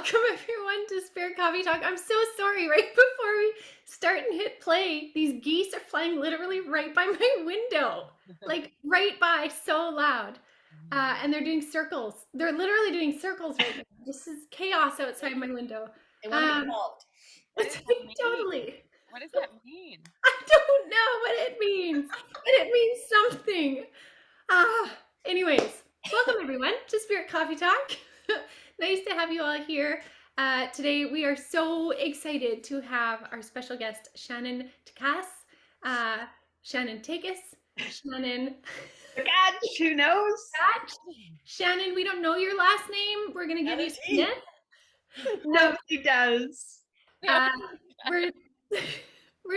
Welcome everyone to Spirit Coffee Talk. I'm so sorry. Right before we start and hit play, these geese are flying literally right by my window, like right by, so loud. And they're doing circles. They're literally doing circles right now. This is chaos outside my window. They want to be involved. What does that mean? Totally. What does that mean? I don't know what it means, but it means something. Anyways, welcome everyone to Spirit Coffee Talk. Nice to have you all here. Today we are so excited to have our special guest, Shannon Takacs, Shannon Takacs, Shannon. Takacs, who knows? Shannon, we don't know your last name. We're going to give you Ginette. Nobody does. We're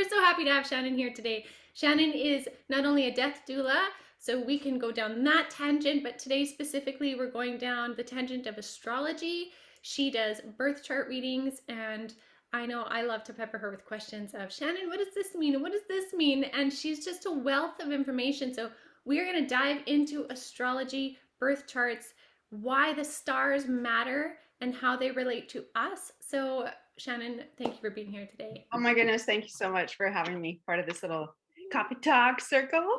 so happy to have Shannon here today. Shannon is not only a death doula, so we can go down that tangent, but today specifically we're going down the tangent of astrology. She does birth chart readings, and I know I love to pepper her with questions of, Shannon, what does this mean? What does this mean? And she's just a wealth of information. So we are going to dive into astrology, birth charts, why the stars matter, and how they relate to us. So Shannon, thank you for being here today. Oh my goodness, thank you so much for having me part of this little coffee talk circle.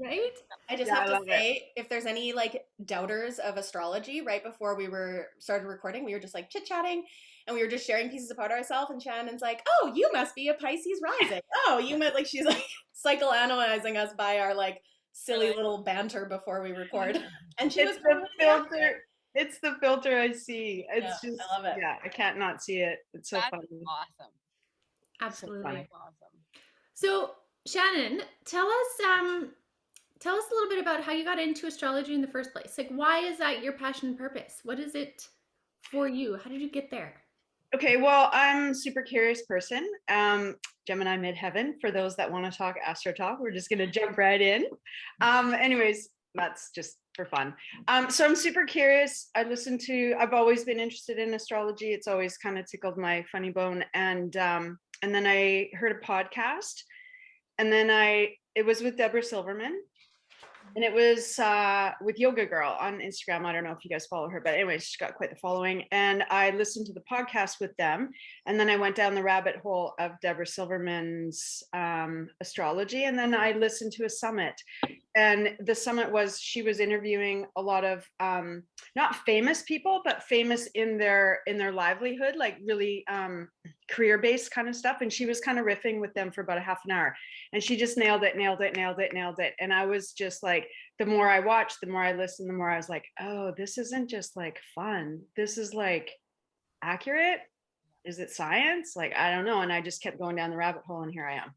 Right? I just have to say, if there's any like doubters of astrology, right before we started recording, we were just like chit-chatting and we were just sharing pieces about ourselves, and Shannon's like, oh, you must be a Pisces rising. Oh, you might, like, she's like psychoanalyzing us by our like silly little banter before we record. And she was the filter. It's the filter I see. It's just, I love it. Yeah, I can't not see it. It's so funny. Awesome. Absolutely. So awesome. So Shannon, tell us a little bit about how you got into astrology in the first place. Like, why is that your passion and purpose? What is it for you? How did you get there? Okay, well, I'm a super curious person. Gemini midheaven, for those that want to talk astro talk, we're just going to jump right in. Anyways, that's just for fun. So I'm super curious. I've always been interested in astrology. It's always kind of tickled my funny bone. And then I heard a podcast, and then it was with Deborah Silverman. And it was with Yoga Girl on Instagram. I don't know if you guys follow her, but anyway, she's got quite the following. And I listened to the podcast with them. And then I went down the rabbit hole of Deborah Silverman's astrology. And then I listened to a summit. And the summit she was interviewing a lot of not famous people, but famous in their livelihood, like really career-based kind of stuff. And she was kind of riffing with them for about a half an hour. And she just nailed it. And I was just like, the more I watched, the more I listened, the more I was like, oh, this isn't just like fun. This is like accurate. Is it science? Like, I don't know. And I just kept going down the rabbit hole, and here I am.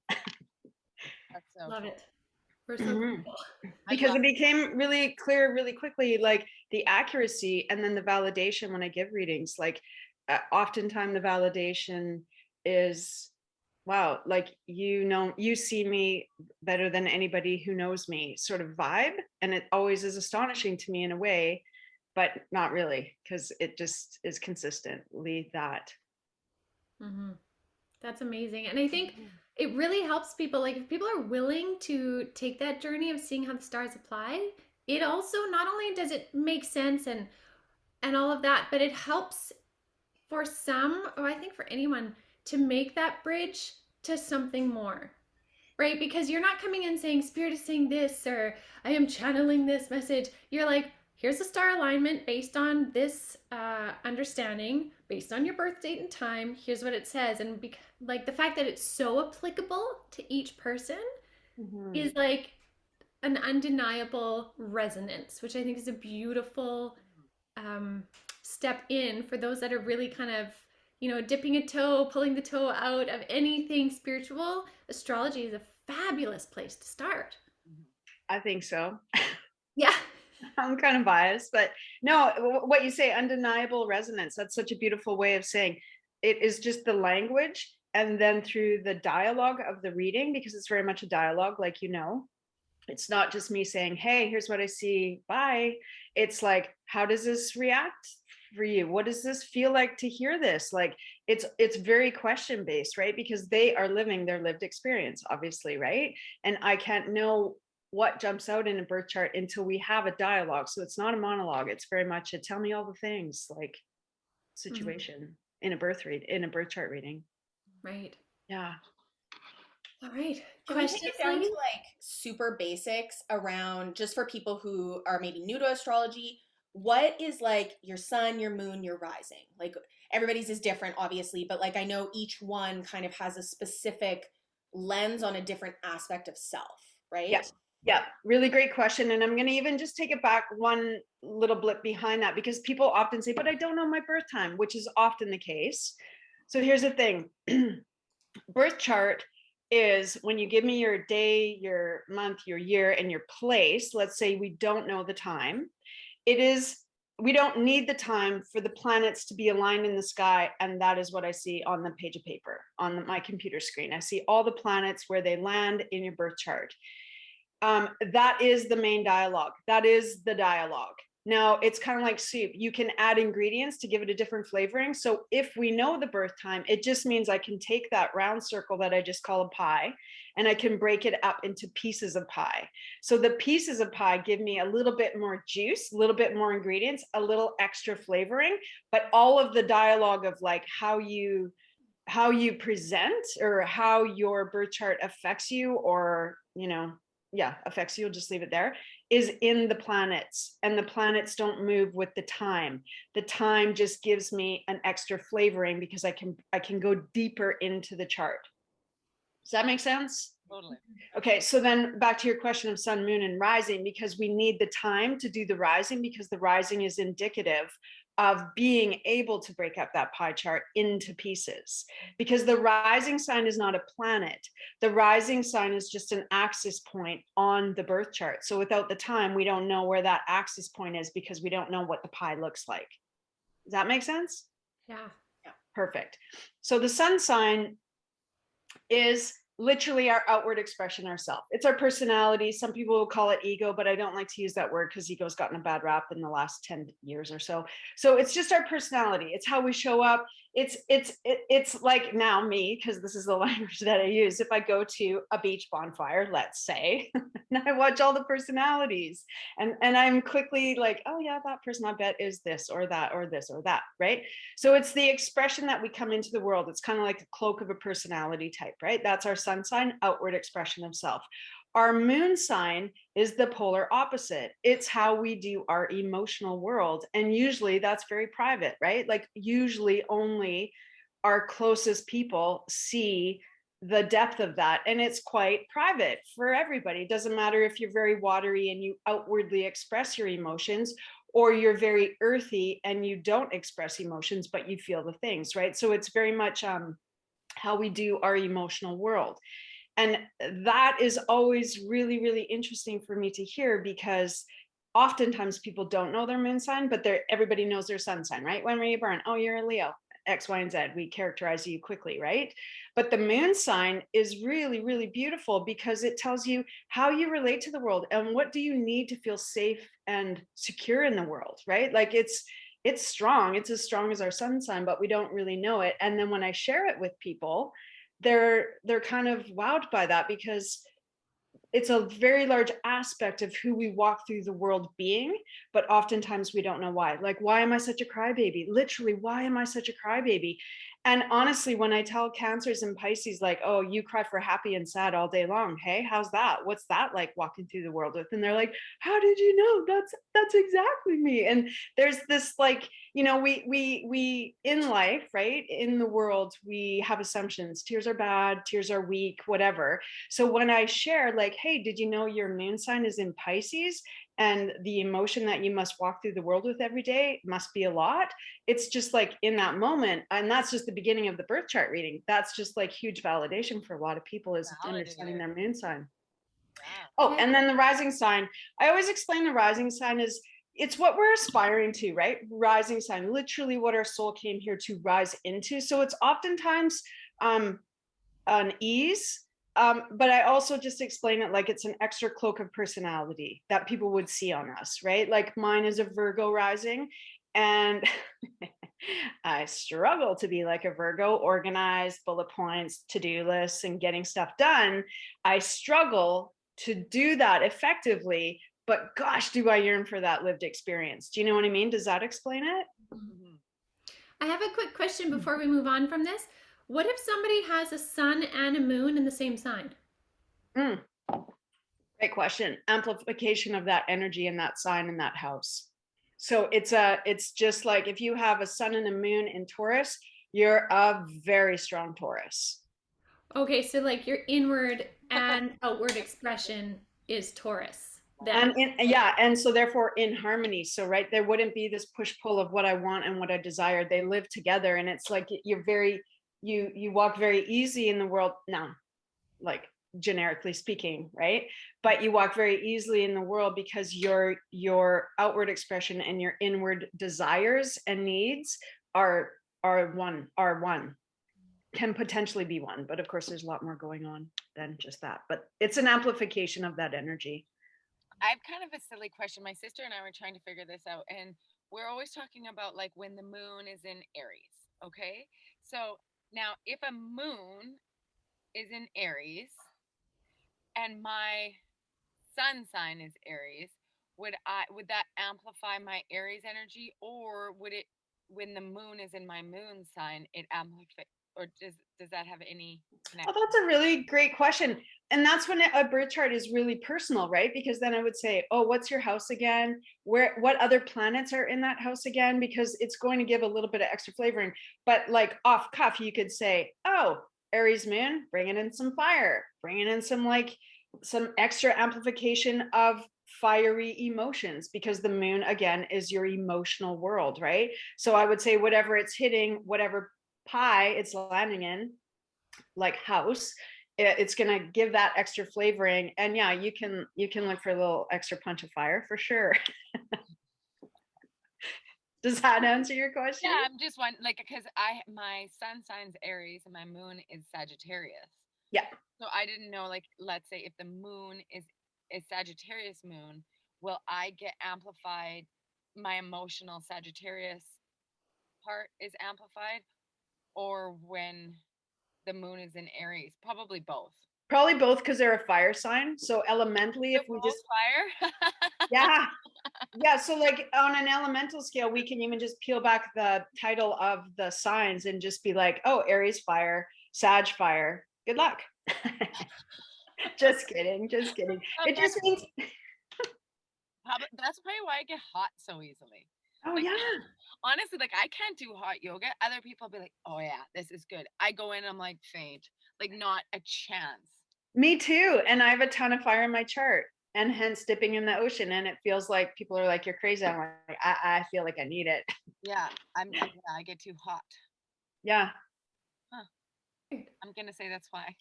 That's so Love cool. it. We're so grateful. Because it became really clear really quickly, like the accuracy and then the validation when I give readings. Like oftentimes the validation is, wow, like, you see me better than anybody who knows me, sort of vibe. And it always is astonishing to me in a way, but not really, because it just is consistently that. Mm-hmm. That's amazing. And I think it really helps people. Like, if people are willing to take that journey of seeing how the stars apply, it also, not only does it make sense and all of that, but it helps for some, or I think for anyone, to make that bridge to something more, right? Because you're not coming in saying, Spirit is saying this, or I am channeling this message. You're like, here's a star alignment based on this understanding, based on your birth date and time. Here's what it says. And like the fact that it's so applicable to each person is like an undeniable resonance, which I think is a beautiful step in for those that are really kind of, dipping a toe, pulling the toe out of anything spiritual. Astrology is a fabulous place to start. I think so. Yeah. I'm kind of biased, but no, what you say, undeniable resonance, that's such a beautiful way of saying it. Is just the language, and then through the dialogue of the reading, because it's very much a dialogue, like, it's not just me saying, hey, here's what I see, bye. It's like, how does this react for you? What does this feel like to hear this? Like, it's very question based, right? Because they are living their lived experience, obviously, right? And I can't know what jumps out in a birth chart until we have a dialogue. So it's not a monologue. It's very much a tell me all the things. Like, situation in a birth chart reading. Right. Yeah. All right. Can we take Questions, it down to ladies? like super basics around, just for people who are maybe new to astrology? What is like your sun, your moon, your rising? Like everybody's is different, obviously, but like I know each one kind of has a specific lens on a different aspect of self, right? Yes. Yeah, really great question. And I'm going to even just take it back one little blip behind that, because people often say, but I don't know my birth time, which is often the case. So here's the thing. Birth chart is when you give me your day, your month, your year, and your place. Let's say we don't know the time. We don't need the time for the planets to be aligned in the sky. And that is what I see on the page of paper on my computer screen. I see all the planets where they land in your birth chart. That is the main dialogue. That is the dialogue. Now, it's kind of like soup. You can add ingredients to give it a different flavoring. So if we know the birth time, it just means I can take that round circle that I just call a pie, and I can break it up into pieces of pie. So the pieces of pie give me a little bit more juice, a little bit more ingredients, a little extra flavoring, but all of the dialogue of like how you present or how your birth chart affects you, or, affects you, I'll just leave it there, is in the planets. And the planets don't move with the time. The time just gives me an extra flavoring because I can go deeper into the chart. Does that make sense? Totally. Okay, so then back to your question of sun, moon, and rising, because we need the time to do the rising, because the rising is indicative of being able to break up that pie chart into pieces, because the rising sign is not a planet. The rising sign is just an axis point on the birth chart. So without the time, we don't know where that axis point is, because we don't know what the pie looks like. Does that make sense? Yeah. Perfect. So the sun sign is literally our outward expression, ourself. It's our personality. Some people will call it ego, but I don't like to use that word because ego's gotten a bad rap in the last 10 years or so. So it's just our personality. It's how we show up. It's like now me, because this is the language that I use. If I go to a beach bonfire, let's say, and I watch all the personalities, and I'm quickly like, oh yeah, that person I bet is this or that or this or that, right? So it's the expression that we come into the world. It's kind of like a cloak of a personality type, right? That's our sun sign, outward expression of self. Our moon sign is the polar opposite. It's how we do our emotional world. And usually that's very private, right? Like usually only our closest people see the depth of that. And it's quite private for everybody. It doesn't matter if you're very watery and you outwardly express your emotions, or you're very earthy and you don't express emotions, but you feel the things, right? So it's very much how we do our emotional world. And that is always really, really interesting for me to hear, because oftentimes people don't know their moon sign, but everybody knows their sun sign, right? When were you born? Oh, you're a Leo. X, Y, and Z. We characterize you quickly, right? But the moon sign is really, really beautiful, because it tells you how you relate to the world and what do you need to feel safe and secure in the world, right? Like it's strong. It's as strong as our sun sign, but we don't really know it. And then when I share it with people, they're kind of wowed by that, because it's a very large aspect of who we walk through the world being, but oftentimes we don't know why. Like, why am I such a crybaby? Literally, why am I such a crybaby? And honestly, when I tell Cancers and Pisces, like, oh, you cry for happy and sad all day long. Hey, how's that? What's that like walking through the world with? And they're like, how did you know? That's exactly me. And there's this like, we in life, right? In the world, we have assumptions. Tears are bad, tears are weak, whatever. So when I share like, hey, did you know your moon sign is in Pisces? And the emotion that you must walk through the world with every day must be a lot. It's just like in that moment, and that's just the beginning of the birth chart reading. That's just like huge validation for a lot of people, is understanding their moon sign. Oh, and then the rising sign. I always explain the rising sign is it's what we're aspiring to, right? Rising sign, literally what our soul came here to rise into. So it's oftentimes an ease. But I also just explain it like it's an extra cloak of personality that people would see on us, right? Like mine is a Virgo rising, and I struggle to be like a Virgo, organized, bullet points, to-do lists, and getting stuff done. I struggle to do that effectively, but gosh, do I yearn for that lived experience. Do you know what I mean? Does that explain it? I have a quick question before we move on from this. What if somebody has a sun and a moon in the same sign? Mm, great question. Amplification of that energy in that sign in that house. So it's just like if you have a sun and a moon in Taurus, you're a very strong Taurus. Okay, so like your inward and outward expression is Taurus. Then. And so therefore in harmony. So right, there wouldn't be this push-pull of what I want and what I desire. They live together, and it's like you walk very easy in the world now, like generically speaking, right? But you walk very easily in the world because your outward expression and your inward desires and needs are one, can potentially be one, but of course there's a lot more going on than just that. But it's an amplification of that energy. I have kind of a silly question. My sister and I were trying to figure this out, and we're always talking about like when the moon is in Aries. Okay. So now if a moon is in Aries and my sun sign is Aries, would that amplify my Aries energy, or would it, when the moon is in my moon sign, it amplify, or does that have any connection? Oh, that's a really great question. And that's when a birth chart is really personal, right? Because then I would say, oh, what's your house again? What other planets are in that house again? Because it's going to give a little bit of extra flavoring. But like off cuff, you could say, oh, Aries moon, bringing in some fire, bringing in some extra amplification of fiery emotions, because the moon again is your emotional world, right? So I would say whatever it's hitting, whatever pie it's landing in, like house, it's going to give that extra flavoring. And yeah, you can look for a little extra punch of fire for sure. Does that answer your question? Yeah, I'm just one, like, because my sun sign's Aries and my moon is Sagittarius. Yeah. So I didn't know, like, let's say if the moon is a Sagittarius moon, will I get amplified? My emotional Sagittarius part is amplified, or when the moon is in Aries? Probably both. Probably both, because they're a fire sign. So elementally, They're if we both just fire. yeah, so like on an elemental scale, we can even just peel back the title of the signs and just be like, oh, Aries fire, Sag fire, good luck. Just kidding, just kidding. It just means That's probably why I get hot so easily. oh Like, yeah. honestly, like I can't do hot yoga. Other people be like, "Oh yeah, this is good." I go in, I'm like faint, like not a chance. Me too. And I have a ton of fire in my chart, and hence dipping in the ocean. And it feels like people are like, you're crazy. I'm like, I feel like I need it. Yeah, I get too hot. Yeah. Huh. I'm gonna say that's why.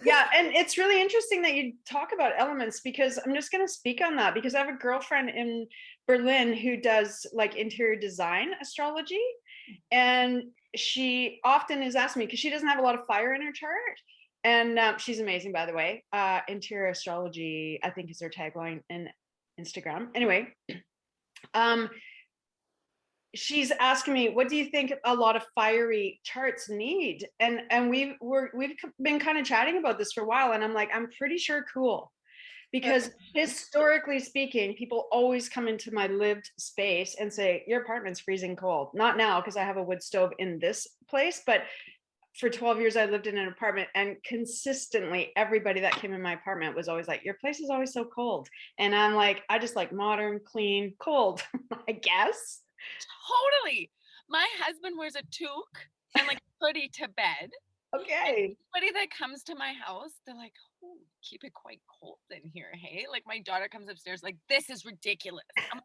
Yeah, and it's really interesting that you talk about elements, because I'm just going to speak on that, because I have a girlfriend in Berlin who does like interior design astrology, and she often is asking me, because she doesn't have a lot of fire in her chart, and she's amazing, by the way. Interior astrology, I think, is her tagline in Instagram. Anyway, she's asking me, what do you think a lot of fiery charts need? And we've been kind of chatting about this for a while, and I'm like, I'm pretty sure cool, because historically speaking, people always come into my lived space and say, your apartment's freezing cold. Not now, because I have a wood stove in this place, but for 12 years I lived in an apartment, and consistently everybody that came in my apartment was always like, your place is always so cold. And I'm like, I just like modern, clean, cold. I guess. Totally. My husband wears a toque and like hoodie to bed. Okay. Anybody that comes to my house, they're like, "Oh, keep it quite cold in here, hey?" Like my daughter comes upstairs, like, "This is ridiculous." I'm like,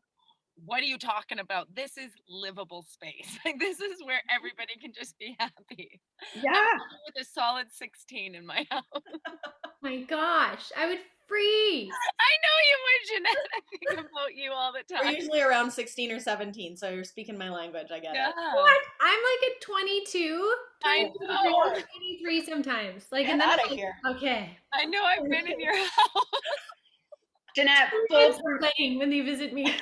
what are you talking about? This is livable space. Like this is where everybody can just be happy. Yeah. I'm with a solid 16 in my house. My gosh, I would freeze. I know you would, Ginette. I think about you all the We're time. usually around 16 or 17, so you're speaking my language. I get Yeah. it. What? I'm like at 22, I 22 know. 23 sometimes. Like, Get and then I'm outta like, here. okay. I know I've been in your house. Ginette, Kids playing when they visit me.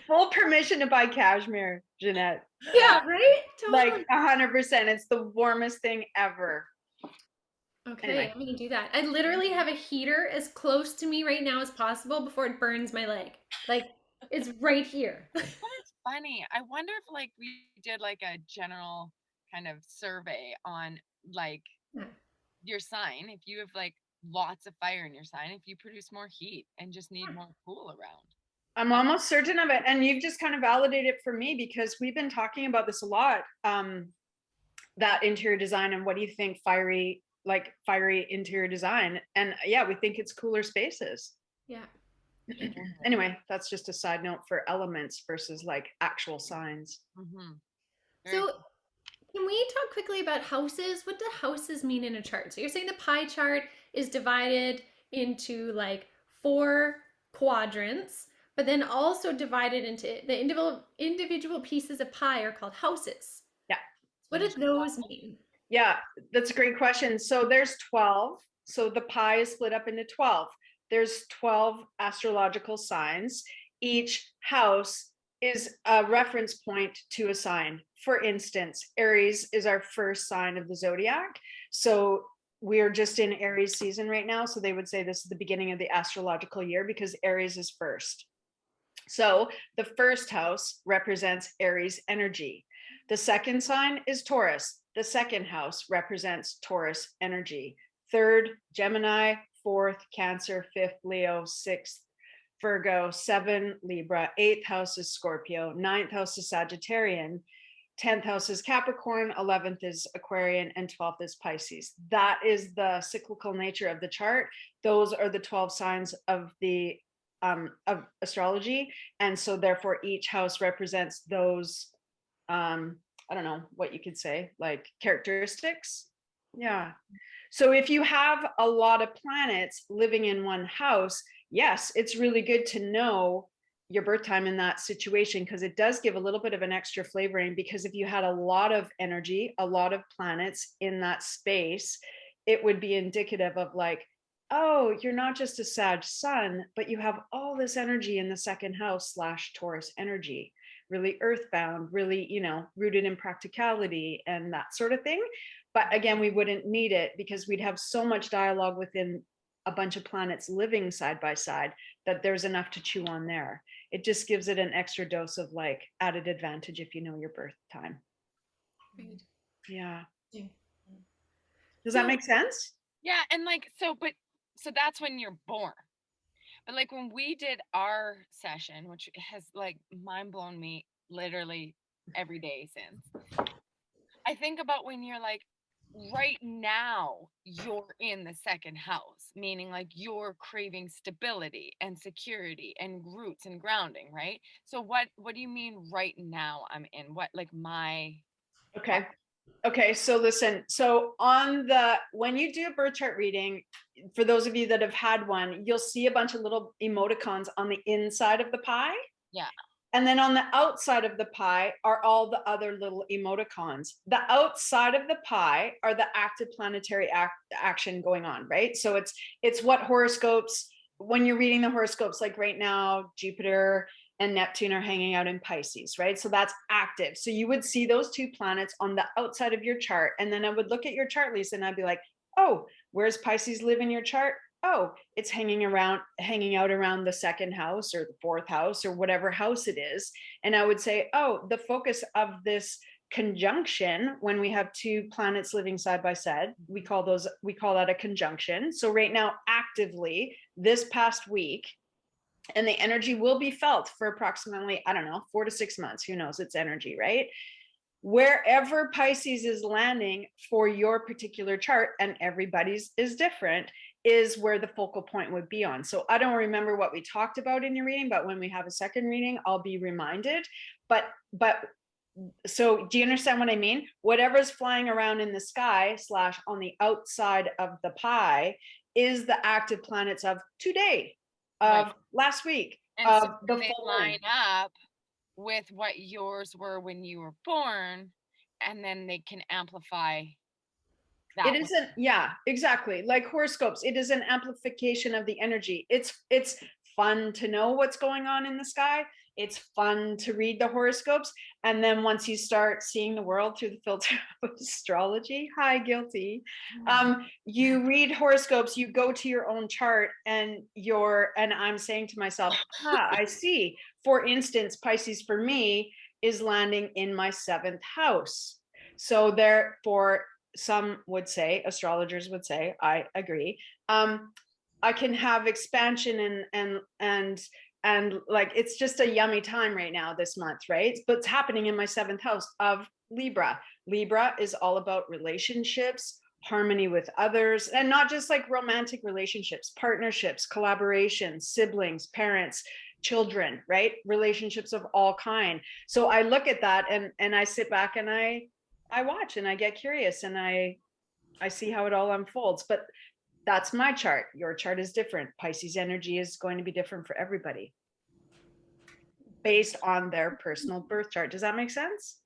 full permission to buy cashmere, Ginette. Yeah, right? Totally. Like 100%. It's the warmest thing ever. Okay, Anyway. I'm gonna do that. I literally have a heater as close to me right now as possible before it burns my leg. Like, it's right here. But it's funny. I wonder if like we did like a general kind of survey on like Yeah. your sign. If you have like lots of fire in your sign, if you produce more heat and just need more cool around. I'm almost certain of it. And you've just kind of validated it for me because we've been talking about this a lot. That interior design and what do you think fiery interior design? And yeah, we think it's cooler spaces. Yeah. Anyway, that's just a side note for elements versus like actual signs. Mm-hmm. So can we talk quickly about houses? What do houses mean in a chart? So you're saying the pie chart is divided into like 4 quadrants, but then also divided into the individual pieces of pie are called houses. Yeah. What do those mean? Yeah, that's a great question. So there's 12. So the pie is split up into 12. There's 12 astrological signs. Each house is a reference point to a sign. For instance, Aries is our first sign of the zodiac. So we're just in Aries season right now. So they would say this is the beginning of the astrological year because Aries is first. So the first house represents Aries energy. The second sign is Taurus. The second house represents Taurus energy. Third, Gemini. Fourth, Cancer. Fifth, Leo. Sixth, Virgo. 7, Libra. Eighth house is Scorpio. Ninth house is Sagittarian. 10th house is Capricorn. 11th is Aquarian. And 12th is Pisces. That is the cyclical nature of the chart. Those are the 12 signs of the of astrology. And so therefore each house represents those I don't know what you could say, like characteristics. Yeah. So if you have a lot of planets living in one house, yes, it's really good to know your birth time in that situation because it does give a little bit of an extra flavoring. Because if you had a lot of energy, a lot of planets in that space, it would be indicative of like, oh, you're not just a Sag sun, but you have all this energy in the second house / Taurus energy, really earthbound, really, rooted in practicality and that sort of thing. But again, we wouldn't need it because we'd have so much dialogue within a bunch of planets living side by side that there's enough to chew on there. It just gives it an extra dose of like added advantage if you know your birth time. Right. Yeah. Yeah. Does So- that make sense? Yeah, and like so that's when you're born. But like when we did our session, which has like mind blown me literally every day since, I think about when you're like right now you're in the second house, meaning like you're craving stability and security and roots and grounding, right? So what do you mean right now I'm in? What like my Okay, so listen, so when you do a birth chart reading, for those of you that have had one, you'll see a bunch of little emoticons on the inside of the pie. Yeah. And then on the outside of the pie are all the other little emoticons. The outside of the pie are the active planetary action going on, right? So it's what horoscopes, when you're reading the horoscopes, like right now, Jupiter and Neptune are hanging out in Pisces, right? So that's active. So you would see those 2 planets on the outside of your chart. And then I would look at your chart, Lisa, and I'd be like, oh, where's Pisces live in your chart? Oh, it's hanging out around the second house or the fourth house or whatever house it is. And I would say, oh, the focus of this conjunction, when we have 2 planets living side by side, we call that a conjunction. So right now, actively, this past week, and the energy will be felt for approximately, I don't know, 4 to 6 months. Who knows? It's energy, right? Wherever Pisces is landing for your particular chart, and everybody's is different, is where the focal point would be on. So I don't remember what we talked about in your reading, but when we have a second reading, I'll be reminded. But so do you understand what I mean? Whatever's flying around in the sky / on the outside of the pie is the active planets of today, of Right. last week, and of so the they full line moon. up with what yours were when you were born, and then they can amplify that. It isn't, yeah, exactly. Like horoscopes, it is an amplification of the energy. It's fun to know what's going on in the sky. it's fun to read the horoscopes. And then once you start seeing the world through the filter of astrology, hi, guilty. You read horoscopes, you go to your own chart, and I'm saying to myself, I see. For instance, Pisces for me is landing in my 7th house. So therefore, some would say, astrologers would say, I agree, I can have expansion and like, it's just a yummy time right now this month, right? But it's happening in my 7th house of Libra. Libra is all about relationships, harmony with others, and not just like romantic relationships, partnerships, collaborations, siblings, parents, children, right? Relationships of all kind. So I look at that and I sit back and I watch and I get curious and I see how it all unfolds. But that's my chart. Your chart is different. Pisces energy is going to be different for everybody based on their personal birth chart. Does that make sense?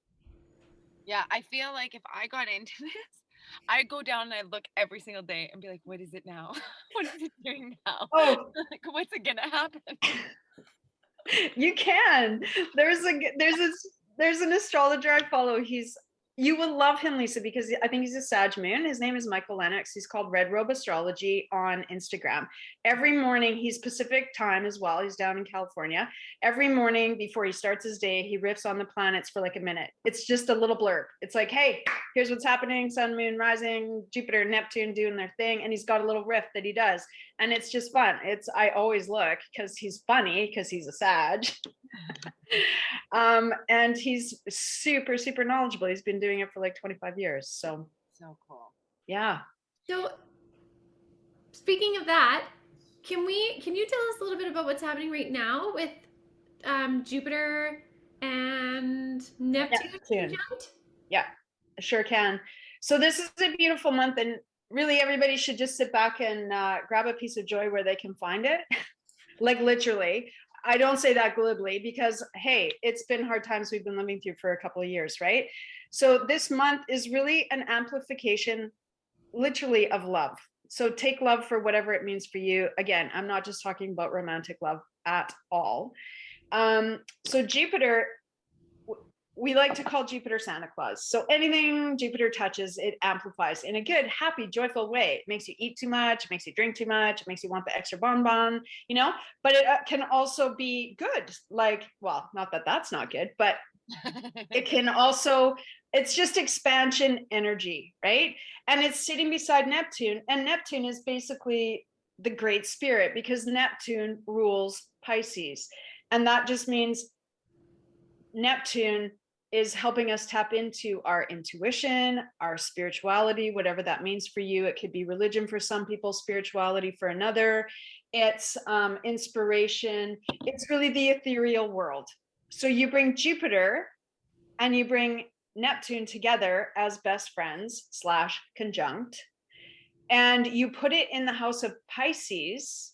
Yeah, I feel like if I got into this, I'd go down and I'd look every single day and be like, what is it now? What is it doing now? Oh, Like, what's it gonna happen? you can. There's an astrologer I follow. You will love him, Lisa, because I think he's a Sag moon. His name is Michael Lennox. He's called Red Robe Astrology on Instagram. Every morning, he's Pacific time as well. He's down in California. Every morning before he starts his day, he riffs on the planets for like a minute. It's just a little blurb. It's like, hey, here's what's happening. Sun, moon, rising, Jupiter, Neptune doing their thing. And he's got a little riff that he does. And it's just fun. I always look because he's funny, because he's a Sag. And he's super, super knowledgeable. He's been doing it for like 25 years. So cool. Yeah. So speaking of that, can you tell us a little bit about what's happening right now with Jupiter and Neptune? Yeah, I sure can. So this is a beautiful month, and really everybody should just sit back and grab a piece of joy where they can find it. Like literally. I don't say that glibly because, hey, it's been hard times we've been living through for a couple of years, right? So this month is really an amplification, literally, of love. So take love for whatever it means for you. Again, I'm not just talking about romantic love at all. So Jupiter, we like to call Jupiter Santa Claus. So anything Jupiter touches, it amplifies in a good, happy, joyful way. It makes you eat too much, it makes you drink too much, it makes you want the extra bonbon, you know, but it can also be good. Like, well, not that that's not good, but it can also, it's just expansion energy, right? And it's sitting beside Neptune, and Neptune is basically the great spirit because Neptune rules Pisces. And that just means Neptune is helping us tap into our intuition, our spirituality, whatever that means for you. It could be religion for some people, spirituality for another. It's inspiration. It's really the ethereal world. So you bring Jupiter and you bring Neptune together as best friends / conjunct, and you put it in the house of Pisces,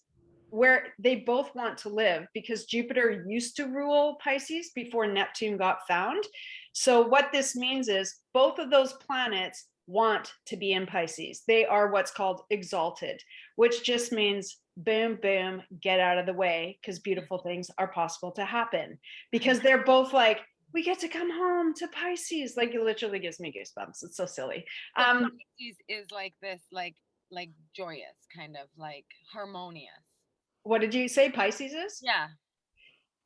where they both want to live, because Jupiter used to rule Pisces before Neptune got found. So what this means is both of those planets want to be in Pisces. They are what's called exalted, which just means boom, boom, get out of the way, because beautiful things are possible to happen. Because they're both like, we get to come home to Pisces. Like, it literally gives me goosebumps. It's so silly. Pisces is like this, like joyous, kind of like harmonious. What did you say Pisces is? Yeah.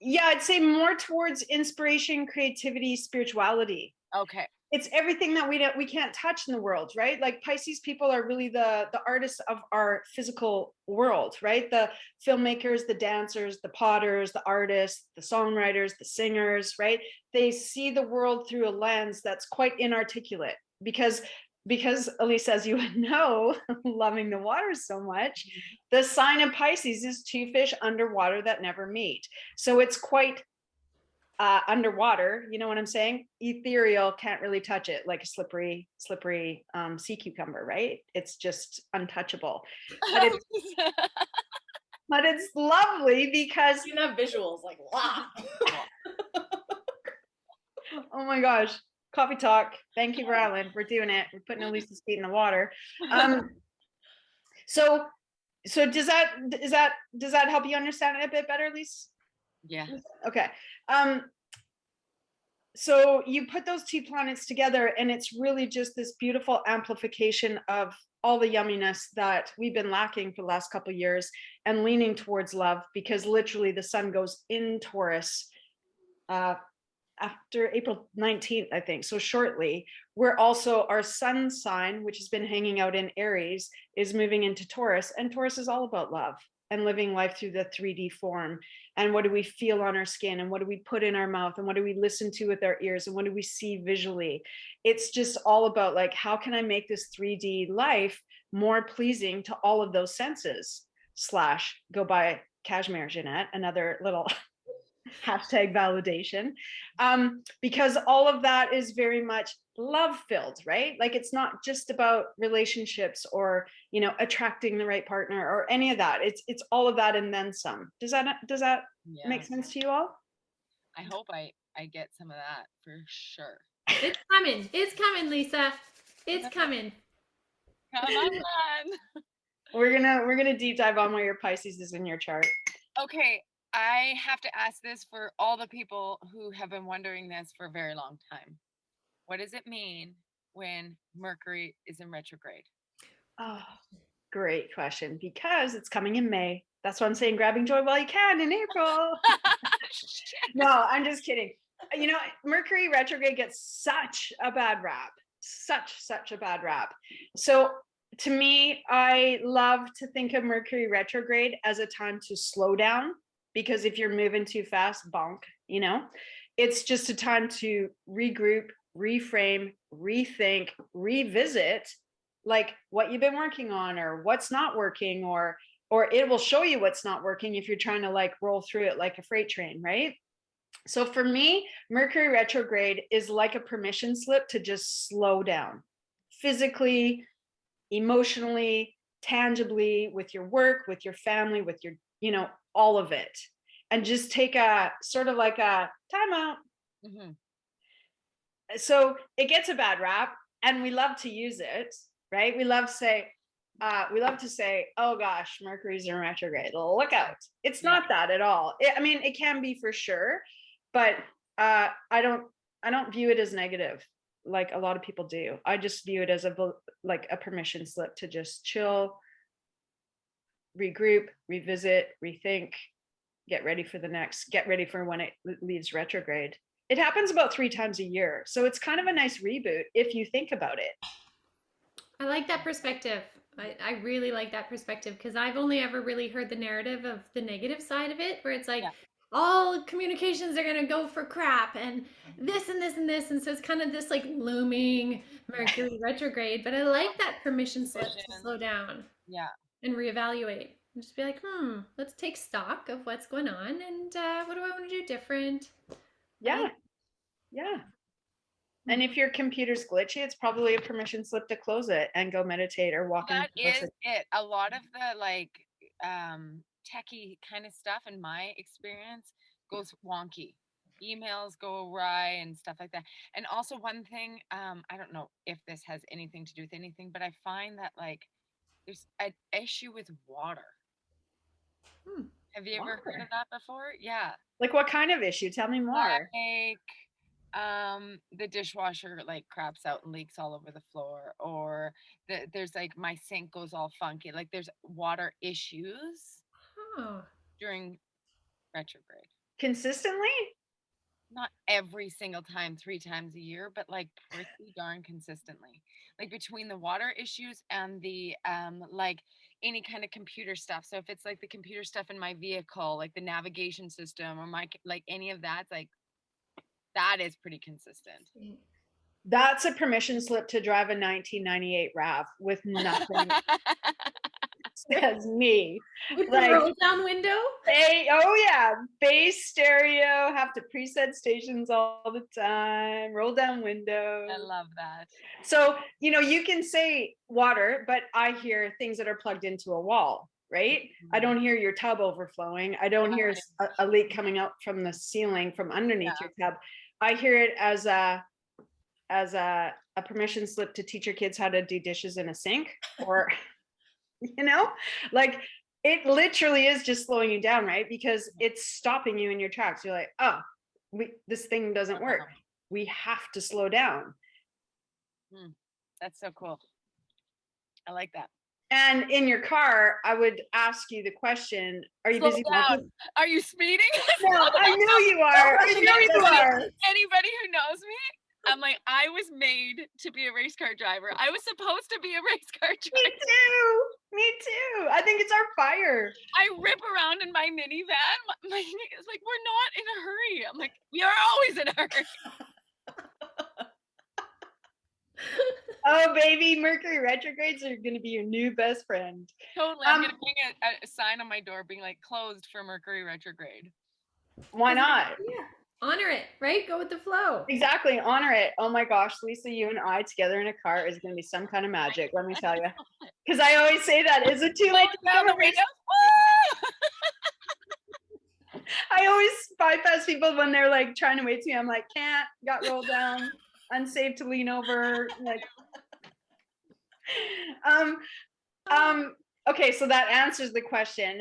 Yeah, I'd say more towards inspiration, creativity, spirituality. Okay. It's everything that we can't touch in the world, right? Like Pisces people are really the artists of our physical world, right? The filmmakers, the dancers, the potters, the artists, the songwriters, the singers, right? They see the world through a lens that's quite inarticulate because Elyse, as you know, loving the water so much, the sign of Pisces is two fish underwater that never meet. So it's quite underwater, you know what I'm saying? Ethereal, can't really touch it, like a slippery sea cucumber, right? It's just untouchable. But it's lovely because you have visuals like wow. Oh my gosh. Coffee talk. Thank you, Ryland. We're doing it. We're putting Elise's feet in the water. So does that help you understand it a bit better, Elyse? Yeah. Okay. So you put those two planets together, and it's really just this beautiful amplification of all the yumminess that we've been lacking for the last couple of years, and leaning towards love, because literally the sun goes in Taurus after April 19th, I think. So shortly, we're also, our sun sign, which has been hanging out in Aries, is moving into Taurus. And Taurus is all about love and living life through the 3D form. And what do we feel on our skin? And what do we put in our mouth? And what do we listen to with our ears? And what do we see visually? It's just all about like, how can I make this 3D life more pleasing to all of those senses? Slash, go buy cashmere, Ginette, another little hashtag validation, because all of that is very much love filled, right? Like it's not just about relationships or, you know, attracting the right partner or any of that. It's all of that and then some. Does that Yeah. make sense to you all? I hope I get some of that for sure. It's coming. It's coming, Lisa. It's coming. Come on. We're gonna deep dive on where your Pisces is in your chart. Okay, I have to ask this for all the people who have been wondering this for a very long time. What does it mean when Mercury is in retrograde? Oh, great question, because it's coming in May. That's why I'm saying grabbing joy while you can in April. No, I'm just kidding. You know, Mercury retrograde gets such a bad rap, such a bad rap. So to me, I love to think of Mercury retrograde as a time to slow down, because if you're moving too fast, bonk, you know, it's just a time to regroup, reframe, rethink, revisit like what you've been working on or what's not working, or it will show you what's not working if you're trying to like roll through it like a freight train, right? So for me, Mercury retrograde is like a permission slip to just slow down physically, emotionally, tangibly, with your work, with your family, with your, you know, all of it. And just take a sort of like a timeout. Mm-hmm. So it gets a bad rap and we love to use it, right? We love to say, oh gosh, Mercury's in retrograde, look out. It's not that at all. I mean, it can be for sure, but I don't view it as negative like a lot of people do. I just view it as like a permission slip to just chill, regroup, revisit, rethink, get ready for when it leaves retrograde. It happens about 3 times a year. So it's kind of a nice reboot if you think about it. I like that perspective. I really like that perspective because I've only ever really heard the narrative of the negative side of it, where it's like all communications are going to go for crap and this and this and this. And so it's kind of this like looming Mercury retrograde. But I like that permission slip to slow down and reevaluate. And just be like, let's take stock of what's going on and what do I want to do different? Yeah. And if your computer's glitchy, it's probably a permission slip to close it and go meditate or walk in. That is it. A lot of the like techie kind of stuff in my experience goes wonky. Emails go awry and stuff like that. And also one thing, I don't know if this has anything to do with anything, but I find that like there's an issue with water. Have you ever heard of that before? Yeah. Like what kind of issue? Tell me more. Like the dishwasher like craps out and leaks all over the floor, or there's like my sink goes all funky, like there's water issues during retrograde consistently, not every single time 3 times a year, but like pretty darn consistently, like between the water issues and the like any kind of computer stuff. So if it's like the computer stuff in my vehicle, like the navigation system or my like any of that's like that is pretty consistent. That's a permission slip to drive a 1998 RAV with nothing. Says me. With like, the roll down window? Oh yeah, bass stereo, have to preset stations all the time, roll down window. I love that. So, you know, you can say water, but I hear things that are plugged into a wall, right? I don't hear your tub overflowing. I don't hear a leak coming out from the ceiling from underneath your tub. I hear it as a permission slip to teach your kids how to do dishes in a sink, or you know, like It literally is just slowing you down, right? Because it's stopping you in your tracks. You're like, oh, this thing doesn't work. We have to slow down. That's so cool. I like that. And in your car, I would ask you the question, are you busy? Are you speeding? No, I know you are. I know you are. Anybody who knows me, I'm like, I was made to be a race car driver. I was supposed to be a race car driver. Me too. I think it's our fire. I rip around in my minivan. My it's like, we're not in a hurry. I'm like, you're always in a hurry. Oh, baby, Mercury retrogrades are going to be your new best friend. Totally. I'm going to hang a sign on my door being like, closed for Mercury retrograde. Why not? Yeah. Honor it, right? Go with the flow. Exactly. Honor it. Oh my gosh, Lisa, you and I together in a car is going to be some kind of magic. Let me tell you. Because I always say that. Is it too late to down the window? I always bypass people when they're like trying to wait to me. I'm like, can't, got rolled down, unsafe to lean over. Like, okay, so that answers the question.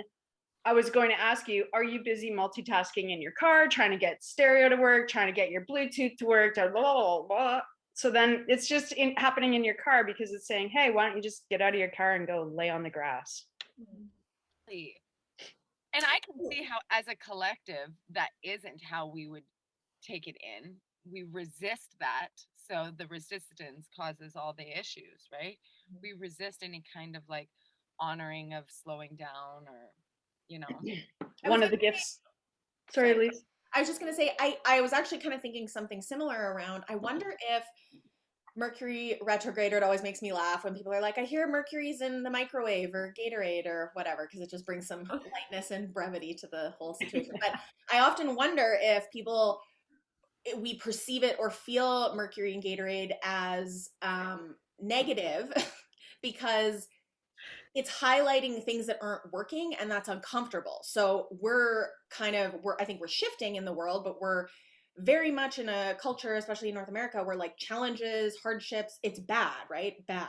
I was going to ask you, are you busy multitasking in your car, trying to get stereo to work, trying to get your Bluetooth to work, blah, blah, blah. So then it's just happening in your car because it's saying, hey, why don't you just get out of your car and go lay on the grass? And I can see how, as a collective, that isn't how we would take it in. We resist that. So the resistance causes all the issues, right? We resist any kind of like honoring of slowing down or, you know. One of the gifts. Sorry, Elyse. I was just going to say, I was actually kind of thinking something similar around, I wonder if Mercury retrograde, it always makes me laugh when people are like, I hear Mercury's in the microwave or Gatorade or whatever, because it just brings some lightness and brevity to the whole situation. But I often wonder if we perceive it or feel Mercury and Gatorade as negative because it's highlighting things that aren't working and that's uncomfortable. So I think we're shifting in the world, but we're very much in a culture, especially in North America, where like challenges, hardships, it's bad, right? Bad.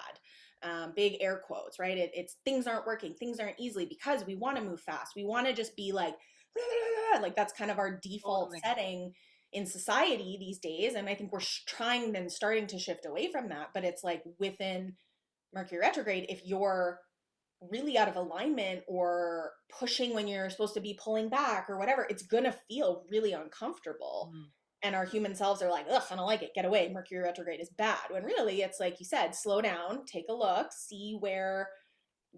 Big air quotes, right? It's things aren't working, things aren't easily because we want to move fast. We want to just be like that's kind of our default setting in society these days. And I think we're trying and starting to shift away from that. But it's like within Mercury retrograde, if you're really out of alignment or pushing when you're supposed to be pulling back or whatever, it's gonna feel really uncomfortable. And our human selves are like, ugh, I don't like it, get away, Mercury retrograde is bad. When really it's like you said, slow down, take a look, see where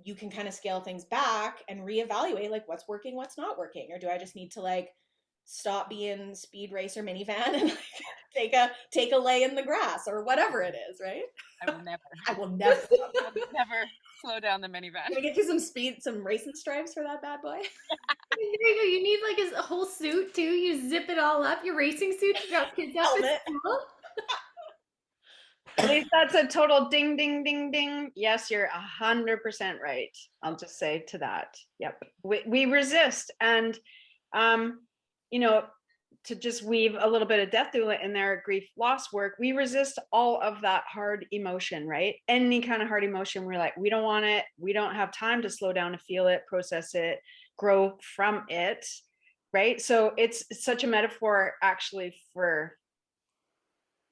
you can kind of scale things back and reevaluate like what's working, what's not working. Or do I just need to like stop being speed racer minivan and like take a lay in the grass or whatever it is, right? I will never slow down the minivan. Can we get you some racing stripes for that bad boy? There you go. You need like a whole suit too. You zip it all up. Your racing suit to drop kids off at school. At least that's a total ding, ding, ding, ding. Yes, you're 100% right. I'll just say to that. Yep. We resist. And, you know, to just weave a little bit of death doula in their grief loss work, we resist all of that hard emotion, right? Any kind of hard emotion, we're like, we don't want it. We don't have time to slow down to feel it, process it, grow from it, right? So it's such a metaphor actually for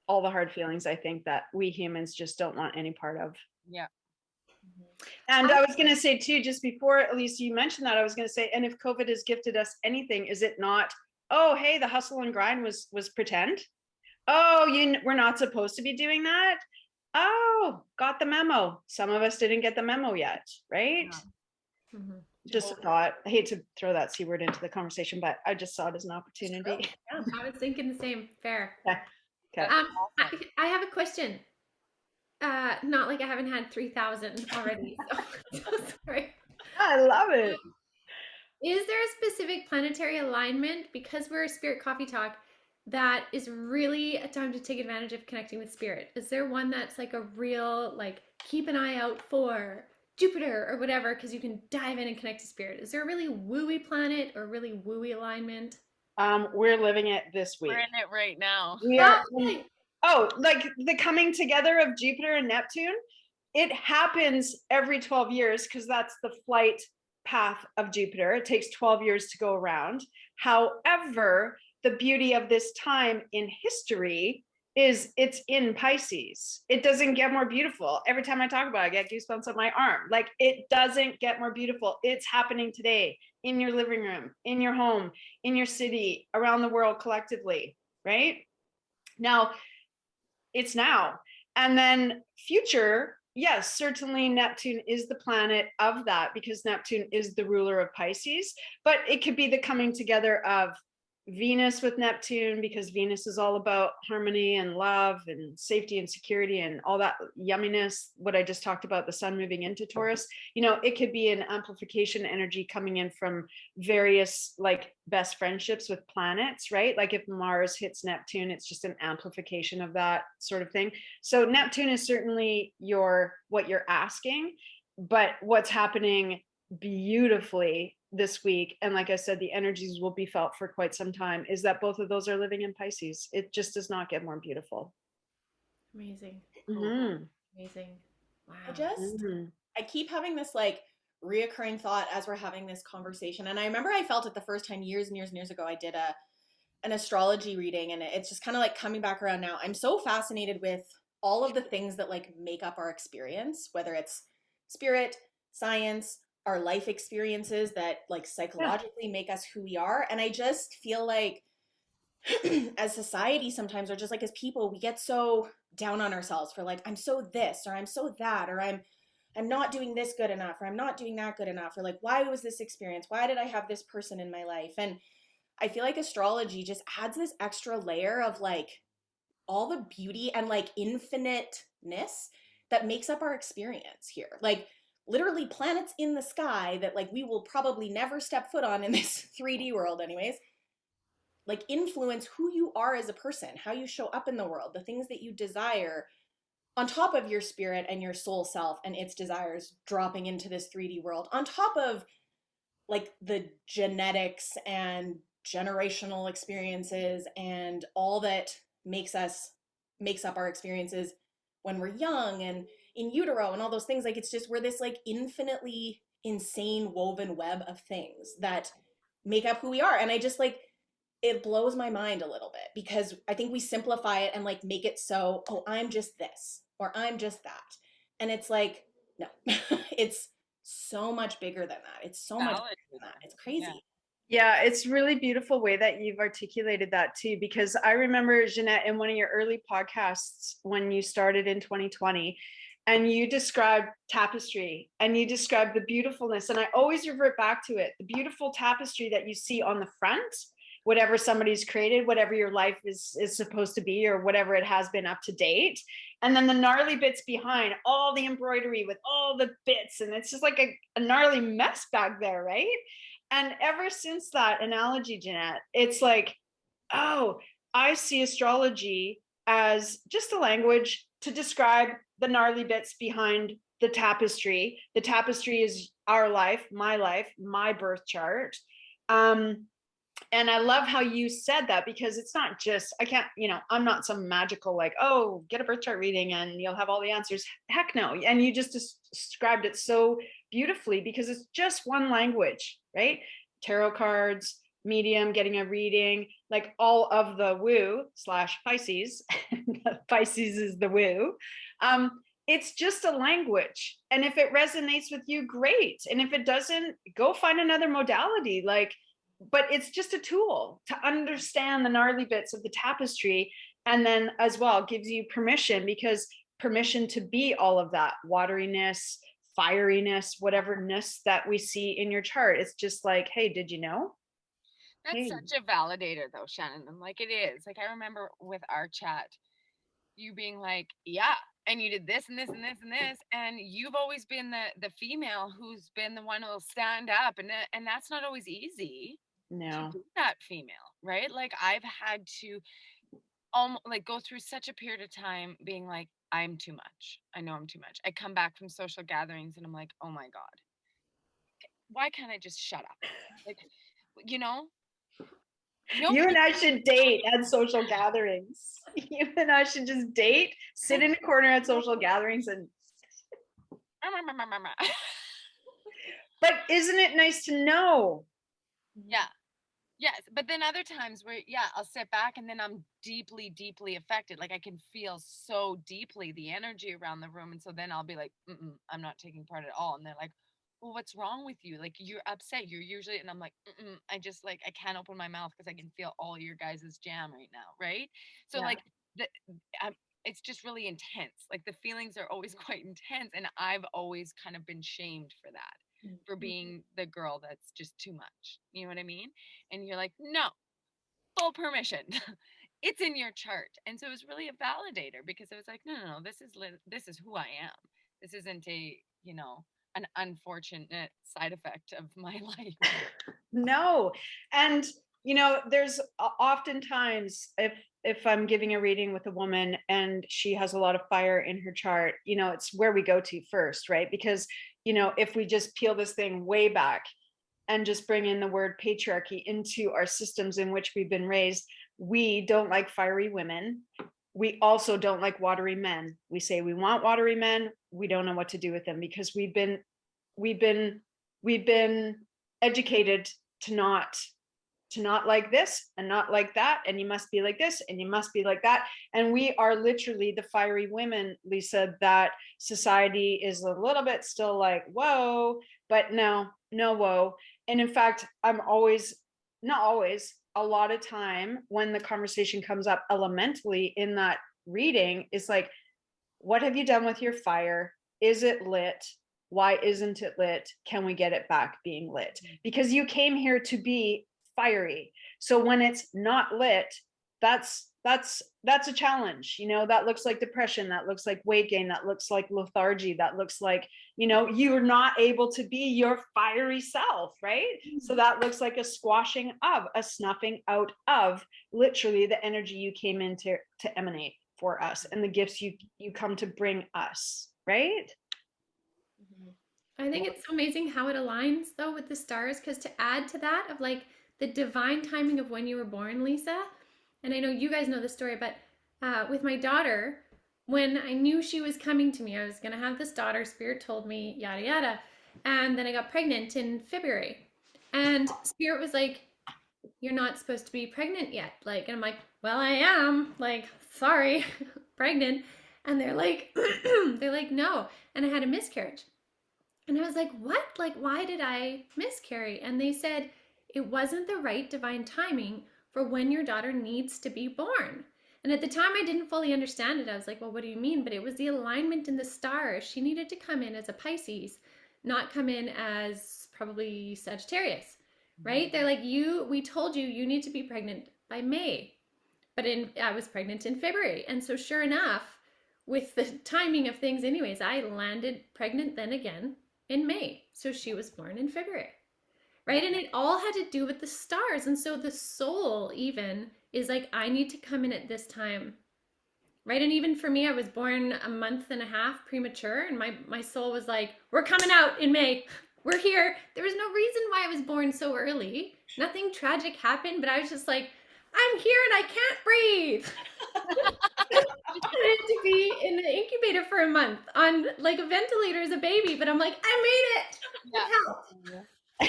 all the hard feelings, I think, that we humans just don't want any part of. Yeah. And I was going to say too, just before Elyse, you mentioned that, I was going to say, and if COVID has gifted us anything, is it not, oh, hey, the hustle and grind was pretend? Oh, we're not supposed to be doing that? Oh, got the memo. Some of us didn't get the memo yet, right? Yeah. Mm-hmm. Just a thought. I hate to throw that C word into the conversation, but I just saw it as an opportunity. Yeah, I was thinking the same. Fair. Okay. I have a question. Not like I haven't had 3,000 already. So sorry. I love it. Is there a specific planetary alignment, because we're a Spirit Coffee Talk, that is really a time to take advantage of connecting with Spirit? Is there one that's like a real, like, keep an eye out for Jupiter or whatever, because you can dive in and connect to Spirit? Is there a really wooey planet or really wooey alignment? We're living it this week. We're in it right now. We are. Oh, like the coming together of Jupiter and Neptune. It happens every 12 years because that's the flight path of Jupiter. It takes 12 years to go around. However, the beauty of this time in history is it's in Pisces. It doesn't get more beautiful. Every time I talk about it, I get goosebumps on my arm. Like, it doesn't get more beautiful. It's happening today in your living room, in your home, in your city, around the world collectively, right? Now, it's now. And then future, yes, certainly Neptune is the planet of that, because Neptune is the ruler of Pisces, but it could be the coming together of Venus with Neptune, because Venus is all about harmony and love and safety and security and all that yumminess. What I just talked about, the sun moving into Taurus, you know, it could be an amplification energy coming in from various like best friendships with planets, right? Like if Mars hits Neptune, it's just an amplification of that sort of thing. So Neptune is certainly what you're asking, but what's happening beautifully this week, and like I said, the energies will be felt for quite some time, is that both of those are living in Pisces. It just does not get more beautiful. Amazing. Mm-hmm. Amazing. Wow. I keep having this like reoccurring thought as we're having this conversation. And I remember I felt it the first time years and years and years ago. I did an astrology reading, and it's just kind of like coming back around now. I'm so fascinated with all of the things that like make up our experience, whether it's spirit, science, our life experiences that like psychologically make us who we are. And I just feel like as society sometimes, or just like as people, we get so down on ourselves for like, I'm so this, or I'm so that, or I'm not doing this good enough, or I'm not doing that good enough, or like, why was this experience? Why did I have this person in my life? And I feel like astrology just adds this extra layer of like all the beauty and like infiniteness that makes up our experience here. Like literally planets in the sky that like we will probably never step foot on in this 3D world anyways, like influence who you are as a person, how you show up in the world, the things that you desire, on top of your spirit and your soul self and its desires dropping into this 3D world, on top of like the genetics and generational experiences and all that makes up our experiences when we're young and in utero and all those things. Like it's just, we're this like infinitely insane woven web of things that make up who we are. And I just like, it blows my mind a little bit, because I think we simplify it and like make it so, oh, I'm just this or I'm just that. And it's like, no, it's so much bigger than that. It's so much bigger than that. It's crazy. Yeah, it's really beautiful way that you've articulated that too, because I remember, Ginette, in one of your early podcasts when you started in 2020, and you described tapestry and you described the beautifulness. And I always revert back to it, the beautiful tapestry that you see on the front, whatever somebody's created, whatever your life is supposed to be, or whatever it has been up to date. And then the gnarly bits behind, all the embroidery with all the bits. And it's just like a gnarly mess back there, right? And ever since that analogy, Ginette, it's like, oh, I see astrology as just a language to describe the gnarly bits behind the tapestry. The tapestry is our life, my birth chart. And I love how you said that, because it's not just, I can't, I'm not some magical, like, oh, get a birth chart reading and you'll have all the answers. Heck no. And you just described it so beautifully, because it's just one language, right? Tarot cards, medium, getting a reading, like all of the woo / Pisces. Pisces is the woo. It's just a language. And if it resonates with you, great. And if it doesn't, go find another modality. But it's just a tool to understand the gnarly bits of the tapestry. And then as well gives you permission to be all of that wateriness, fieriness, whateverness that we see in your chart. It's just like, hey, did you know? That's such a validator though, Shannon. And like it is. Like I remember with our chat, you being like, yeah, and you did this and this and this and this. And you've always been the female who's been the one who'll stand up. And that's not always easy. No. To be that female, right? Like I've had to like go through such a period of time being like, I'm too much. I know I'm too much. I come back from social gatherings and I'm like, oh my God, why can't I just shut up? Like, you and I should date at social gatherings. You and I should just date, sit in a corner at social gatherings and But isn't it nice to know? Yeah. Yes. But then other times where, yeah, I'll sit back and then I'm deeply, deeply affected. Like I can feel so deeply the energy around the room. And so then I'll be like, I'm not taking part at all. And they're like, well, what's wrong with you? Like you're upset. You're usually, and I'm like, I just like, I can't open my mouth because I can feel all your guys' jam right now. Right. So Yeah. like the, um, it's just really intense. Like the feelings are always quite intense. And I've always kind of been shamed for that, for being the girl that's just too much. You know what I mean? And you're like, no, full permission. It's in your chart. And so it was really a validator because it was like, no, this is who I am. This isn't a, an unfortunate side effect of my life. No. And there's oftentimes if I'm giving a reading with a woman and she has a lot of fire in her chart, it's where we go to first, right? Because if we just peel this thing way back and just bring in the word patriarchy into our systems in which we've been raised, we don't like fiery women. We also don't like watery men. We say we want watery men. We don't know what to do with them because we've been educated to not like this and not like that, and you must be like this and you must be like that. And we are literally the fiery women, Lisa, that society is a little bit still like, whoa, but no whoa. And in fact, I'm always, not always, a lot of time when the conversation comes up elementally in that reading is like, what have you done with your fire? Is it lit? Why isn't it lit? Can we get it back being lit? Because you came here to be fiery. So when it's not lit, that's a challenge. That looks like depression, that looks like weight gain, that looks like lethargy, that looks like you're not able to be your fiery self, right? So that looks like a squashing of, a snuffing out of literally the energy you came in to emanate for us and the gifts you come to bring us, right? I think it's so amazing how it aligns though with the stars, because to add to that of like the divine timing of when you were born, Lisa, and I know you guys know the story, but with my daughter, when I knew she was coming to me, I was gonna have this daughter, Spirit told me, yada yada, and then I got pregnant in February, and Spirit was like, "You're not supposed to be pregnant yet," like, and I'm like, "Well, I am," like, sorry, pregnant, and they're like, they're like, "No," and I had a miscarriage. And I was like, what? Like, why did I miscarry? And they said, it wasn't the right divine timing for when your daughter needs to be born. And at the time, I didn't fully understand it. I was like, well, what do you mean? But it was the alignment in the stars. She needed to come in as a Pisces, not come in as probably Sagittarius, right? They're like, we told you need to be pregnant by May. But I was pregnant in February. And so sure enough, with the timing of things anyways, I landed pregnant then again in May. So she was born in February. Right? And it all had to do with the stars. And so the soul even is like, I need to come in at this time. Right? And even for me, I was born a month and a half premature, and my soul was like, we're coming out in May. We're here. There was no reason why I was born so early. Nothing tragic happened, but I was just like, I'm here and I can't breathe. I had to be in the incubator for a month on like a ventilator as a baby, but I'm like, I made it. Yeah.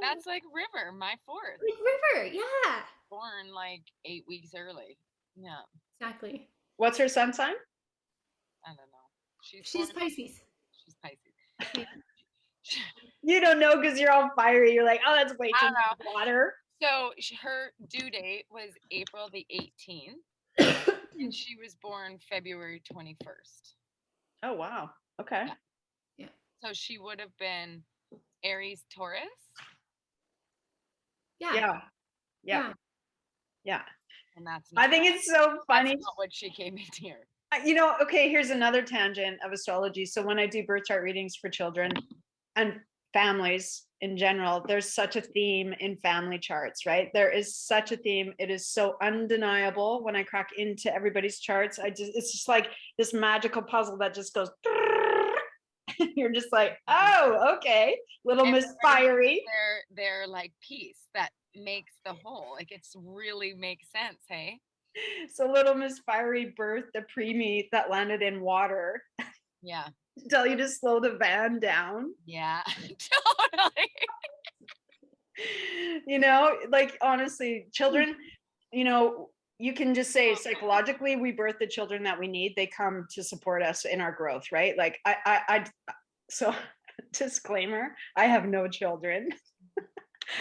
That's like River, my fourth. Like River, yeah. Born like 8 weeks early. Yeah. Exactly. What's her sun sign? I don't know. She's Pisces. She's Pisces. You don't know because you're all fiery. You're like, oh, that's way too much water. So her due date was April the 18th, and she was born February 21st. Oh, wow. Okay. Yeah. So she would have been Aries, Taurus. Yeah. And that's I think it's so funny. That's not what she came in here. Okay, here's another tangent of astrology. So when I do birth chart readings for children and families in general, there's such a theme in family charts, right? There is such a theme. It is so undeniable when I crack into everybody's charts. It's just like this magical puzzle that just goes. You're just like, oh, okay, little Miss Fiery. They're like piece that makes the whole. Like it's really makes sense, hey? So little Miss Fiery birthed a preemie that landed in water. Yeah. tell you to slow the van down. Yeah, totally. You know, like honestly, children, you know, you can just say psychologically, we birth the children that we need. They come to support us in our growth, right? Like so disclaimer, I have no children,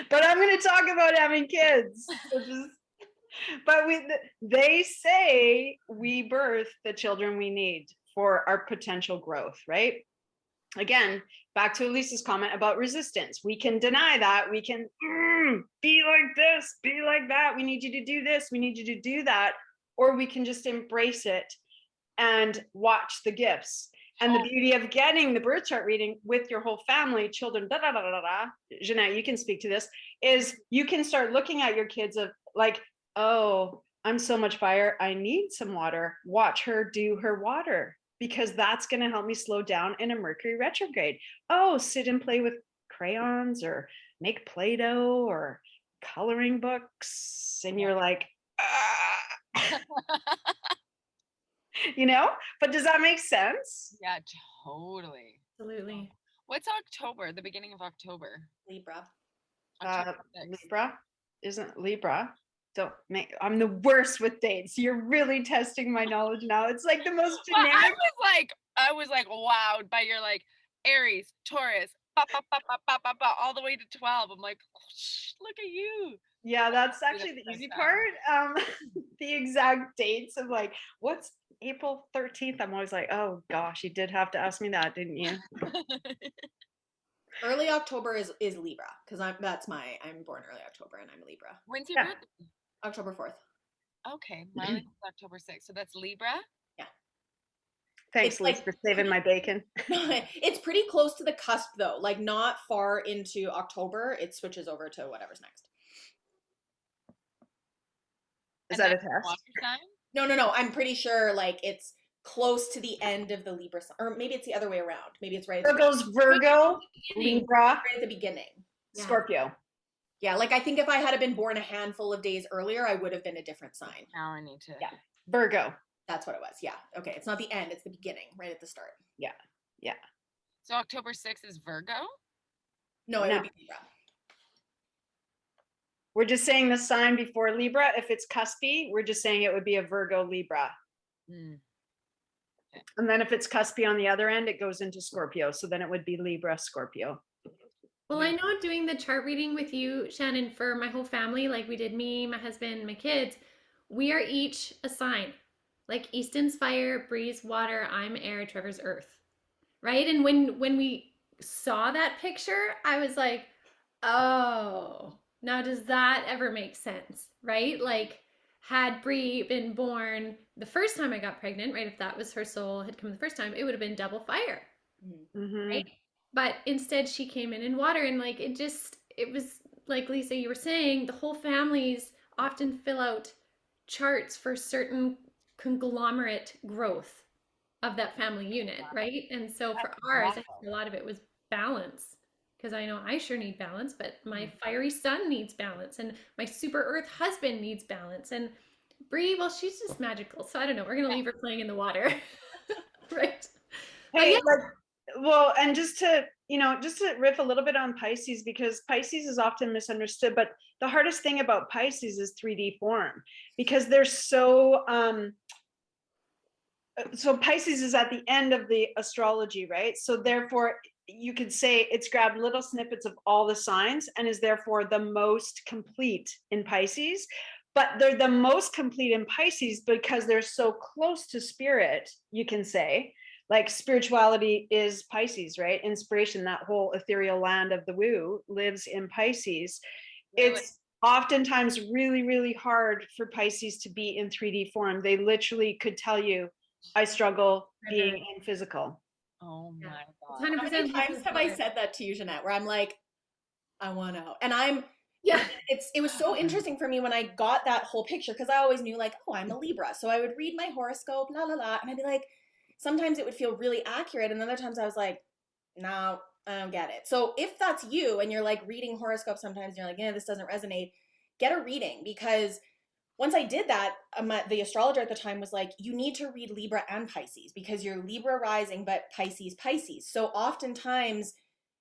but I'm going to talk about having kids. So just, but they say we birth the children we need for our potential growth, right? Again, back to Elise's comment about resistance. We can deny that. We can be like this, be like that. We need you to do this. We need you to do that. Or we can just embrace it and watch the gifts. And the beauty of getting the birth chart reading with your whole family, children, da da da da da. Ginette, you can speak to this. Is you can start looking at your kids of like, oh, I'm so much fire. I need some water. Watch her do her water, because that's going to help me slow down in a Mercury retrograde. Oh, sit and play with crayons or make Play-Doh or coloring books. And you're like, ah. You know, but does that make sense? Yeah, totally. Absolutely. What's October? The beginning of October. Libra. October 6th. Libra isn't Libra. Don't make, I'm the worst with dates. You're really testing my knowledge now. It's like the most Well, generic. I was like wowed by your like Aries, Taurus, all the way to 12. I'm like, look at you. Yeah, that's actually the easy part. The exact dates of like, what's April 13th? I'm always like, oh gosh, you did have to ask me that, didn't you? Early October is Libra, because I'm born early October and I'm Libra. When's your birthday? October 4th. Okay, mine is October 6th. So that's Libra. Yeah. Thanks, Elyse, for saving my bacon. It's pretty close to the cusp though, like not far into October, it switches over to whatever's next. Is that a test? Water sign? No. I'm pretty sure like it's close to the end of the Libra sign, or maybe it's the other way around. Maybe it's right. Virgo, Libra, right at the beginning. Yeah. Scorpio. Yeah, like I think if I had been born a handful of days earlier, I would have been a different sign. Now I need to. Yeah. Virgo. That's what it was. Yeah. Okay. It's not the end, it's the beginning, right at the start. Yeah. Yeah. So October 6th is Virgo? No, it would be Libra. We're just saying the sign before Libra. If it's cuspy, we're just saying it would be a Virgo Libra. Mm. Okay. And then if it's cuspy on the other end, it goes into Scorpio. So then it would be Libra, Scorpio. Well, I know doing the chart reading with you, Shannon, for my whole family, like we did me, my husband, my kids, we are each a sign. Like Easton's fire, Bree's water, I'm air, Trevor's earth. Right? And when we saw that picture, I was like, oh, now does that ever make sense? Right? Like had Bree been born the first time I got pregnant, right? If that was her soul had come the first time, it would have been double fire. Mm-hmm. Right? But instead she came in water, and like it was like Lisa, you were saying, the whole families often fill out charts for certain conglomerate growth of that family unit, right? And so for ours, I think a lot of it was balance, because I know I sure need balance, but my fiery son needs balance, and my super earth husband needs balance, and Bree, well, she's just magical, so I don't know, we're gonna leave her playing in the water. Right? Hey, well, and just to riff a little bit on Pisces, because Pisces is often misunderstood, but the hardest thing about Pisces is 3D form, because they're so Pisces is at the end of the astrology, right? So therefore you could say it's grabbed little snippets of all the signs and is therefore the most complete in Pisces. But they're the most complete in Pisces because they're so close to spirit, you can say. Like spirituality is Pisces, right? Inspiration, that whole ethereal land of the woo lives in Pisces. Really? It's oftentimes really, really hard for Pisces to be in 3D form. They literally could tell you, I struggle being in physical. Oh my God. 100%. How many times have I said that to you, Ginette, where I'm like, I want out. And it was so interesting for me when I got that whole picture, because I always knew like, oh, I'm a Libra. So I would read my horoscope, la la la, and I'd be like, sometimes it would feel really accurate, and other times I was like, no, I don't get it. So if that's you and you're like reading horoscopes sometimes and you're like, yeah, this doesn't resonate, get a reading, because once I did that, the astrologer at the time was like, you need to read Libra and Pisces because you're Libra rising, but Pisces. So oftentimes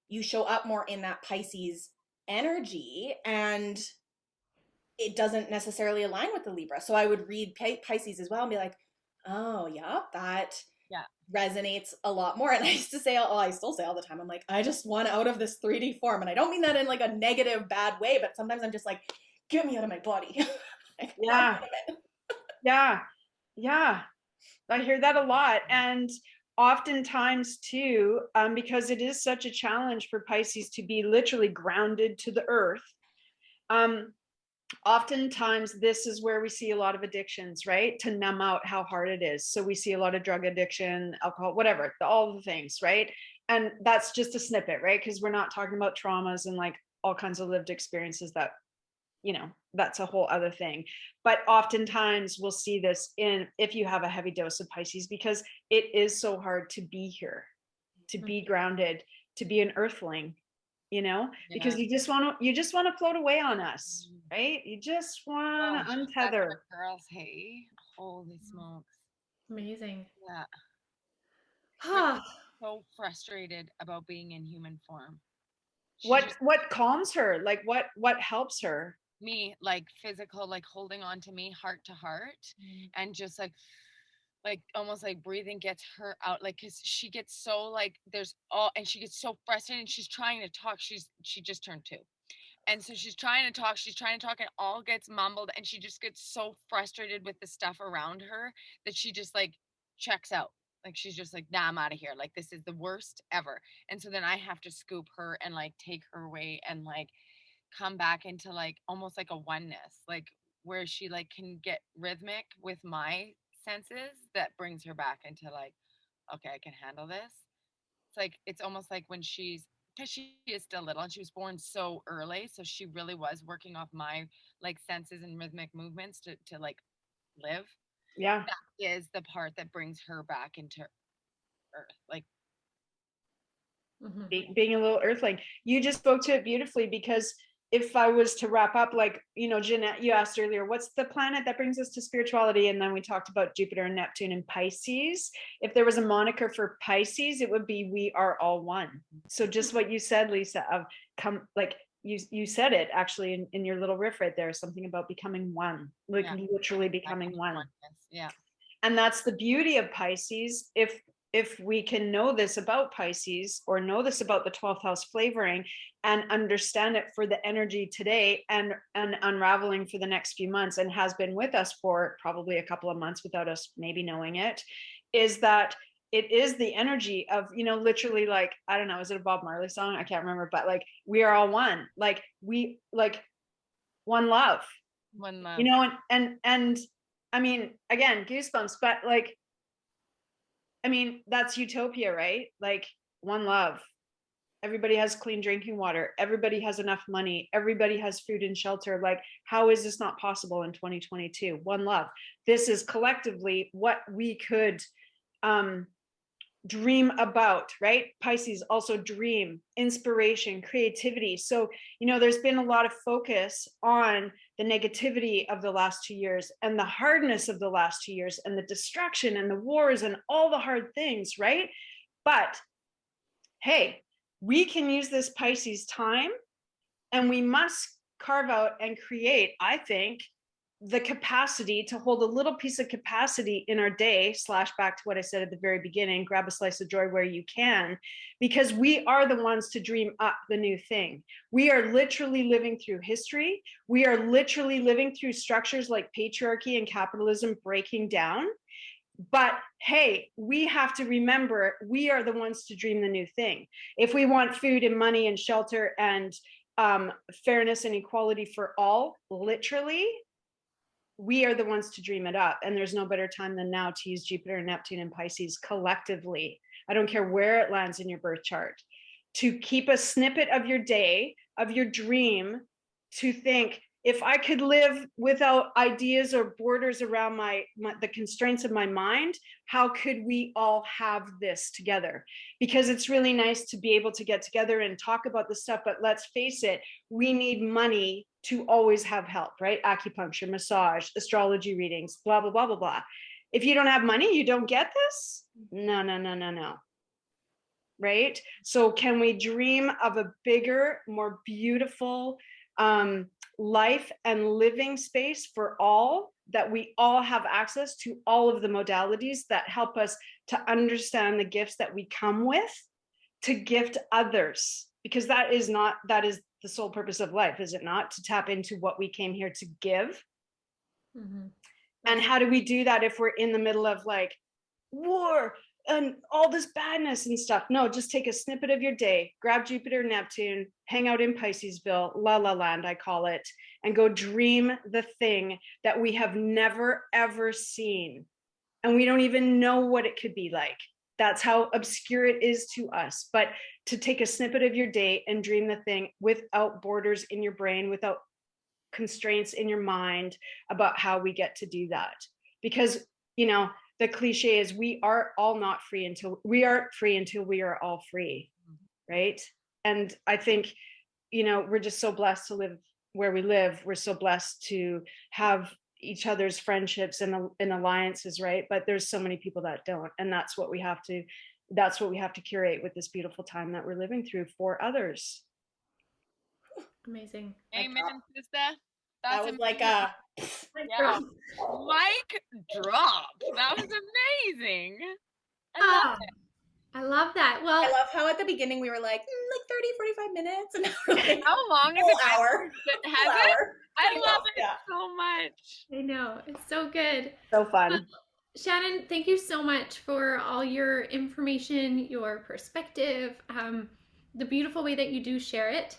you show up more in that Pisces energy, and it doesn't necessarily align with the Libra. So I would read Pisces as well and be like, oh, yeah, that Yeah. resonates a lot more. And I used to say, I still say all the time, I'm like, I just want out of this 3D form. And I don't mean that in like a negative, bad way, but sometimes I'm just like, get me out of my body. Like, Yeah. Yeah. Yeah. I hear that a lot. And oftentimes too, because it is such a challenge for Pisces to be literally grounded to the earth. Oftentimes this is where we see a lot of addictions, right? To numb out how hard it is. So we see a lot of drug addiction, alcohol, whatever, all the things, right? And that's just a snippet, right? Because we're not talking about traumas and like all kinds of lived experiences that, you know, that's a whole other thing. But oftentimes we'll see this if you have a heavy dose of Pisces, because it is so hard to be here, to be grounded, to be an earthling, you know, because you just want to float away on us, right? You just want to untether. Girls, hey, holy smokes. Amazing. Yeah. Ah, So frustrated about being in human form. What calms her? Like what helps her? Me, like physical, like holding on to me heart to heart, and just like almost like breathing gets her out, like because she gets so like there's all, and she gets so frustrated, and she's trying to talk. She just turned 2, and so she's trying to talk, and all gets mumbled, and she just gets so frustrated with the stuff around her that she just like checks out. Like she's just like, nah, I'm out of here. Like this is the worst ever. And so then I have to scoop her and like take her away and like come back into like almost like a oneness, like where she like can get rhythmic with my senses, that brings her back into like, okay, I can handle this. It's like it's almost like when she's, because she is still little and she was born so early, so she really was working off my like senses and rhythmic movements to like live. Yeah. That is the part that brings her back into earth, like being a little earthling. You just spoke to it beautifully, because if I was to wrap up, like, you know, Ginette, you asked earlier, what's the planet that brings us to spirituality? And then we talked about Jupiter and Neptune and Pisces. If there was a moniker for Pisces, it would be we are all one. So just what you said, Lisa, of come, like you said it actually in your little riff right there, something about becoming one, like literally becoming one. Yeah. And that's the beauty of Pisces. If we can know this about Pisces, or know this about the 12th house flavoring, and understand it for the energy today, and unraveling for the next few months, and has been with us for probably a couple of months without us maybe knowing it, is that it is the energy of, you know, literally, like, I don't know, is it a Bob Marley song? I can't remember, but like, we are all one, like we, like one love, you know, and I mean, again, goosebumps, but like, I mean, that's utopia, right? Like one love. Everybody has clean drinking water. Everybody has enough money. Everybody has food and shelter. Like, how is this not possible in 2022? One love. This is collectively what we could dream about, right? Pisces also dream, inspiration, creativity. So, you know, there's been a lot of focus on the negativity of the last 2 years, and the hardness of the last 2 years, and the destruction and the wars and all the hard things, right? But hey, we can use this Pisces time, and we must carve out and create, I think, the capacity to hold a little piece of capacity in our day, slash back to what I said at the very beginning, grab a slice of joy where you can, because we are the ones to dream up the new thing. We are literally living through history. We are literally living through structures like patriarchy and capitalism breaking down. But hey, we have to remember we are the ones to dream the new thing. If we want food and money and shelter and fairness and equality for all, literally, we are the ones to dream it up. And there's no better time than now to use Jupiter, Neptune, and Pisces collectively. I don't care where it lands in your birth chart, to keep a snippet of your day, of your dream, to think, if I could live without ideas or borders around the constraints of my mind, how could we all have this together? Because it's really nice to be able to get together and talk about this stuff, but let's face it, we need money to always have help, right? Acupuncture, massage, astrology readings, blah, blah, blah, blah, blah. If you don't have money, you don't get this? No, no, no, no, no. Right? So can we dream of a bigger, more beautiful life and living space for all, that we all have access to all of the modalities that help us to understand the gifts that we come with, to gift others? Because that is the sole purpose of life, is it not? To tap into what we came here to give. Mm-hmm. And how do we do that if we're in the middle of like war and all this badness and stuff? No, just take a snippet of your day, grab Jupiter, Neptune, hang out in Piscesville, La La Land, I call it, and go dream the thing that we have never, ever seen. And we don't even know what it could be like. That's how obscure it is to us. But to take a snippet of your day and dream the thing without borders in your brain, without constraints in your mind about how we get to do that. Because, the cliche is we are all not free until we are free until we are all free. Right. And I think, we're just so blessed to live where we live. We're so blessed to have each other's friendships and alliances, right? But there's so many people that don't. And that's what we have to curate with this beautiful time that we're living through for others. Amazing. Amen, sister. That was like a yeah. Mic drop. That was amazing. I love that. Well, I love how at the beginning we were like 30, 45 minutes. And now we're like, how long is it? Hour. Has it? Hour. I love it Yeah. so much. I know. It's so good. So fun. Shannon, thank you so much for all your information, your perspective, the beautiful way that you do share it.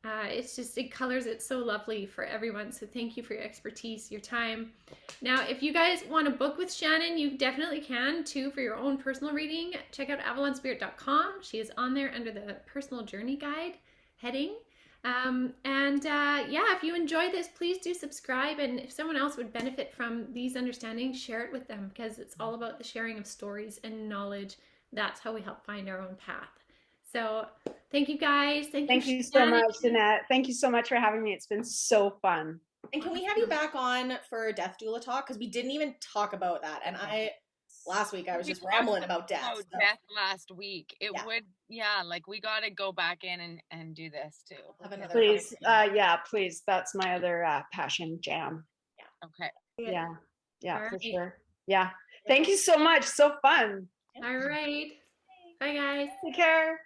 It colors it so lovely for everyone. So thank you for your expertise, your time. Now, if you guys want to book with Shannon, you definitely can too for your own personal reading. Check out avalonspirit.com. She is on there under the personal journey guide heading. If you enjoy this, please do subscribe. And if someone else would benefit from these understandings, share it with them, because it's all about the sharing of stories and knowledge. That's how we help find our own path. So thank you guys. Thank you so much, Ginette. Thank you so much for having me. It's been so fun. And can we have you back on for Death Doula Talk? Because we didn't even talk about that. And last week I was just rambling about death. Death last week. We got to go back in and do this too. Have another please. Please. That's my other passion jam. Yeah. Okay. Yeah, for sure. Yeah. Thank you so much. So fun. All right. Bye, guys. Take care.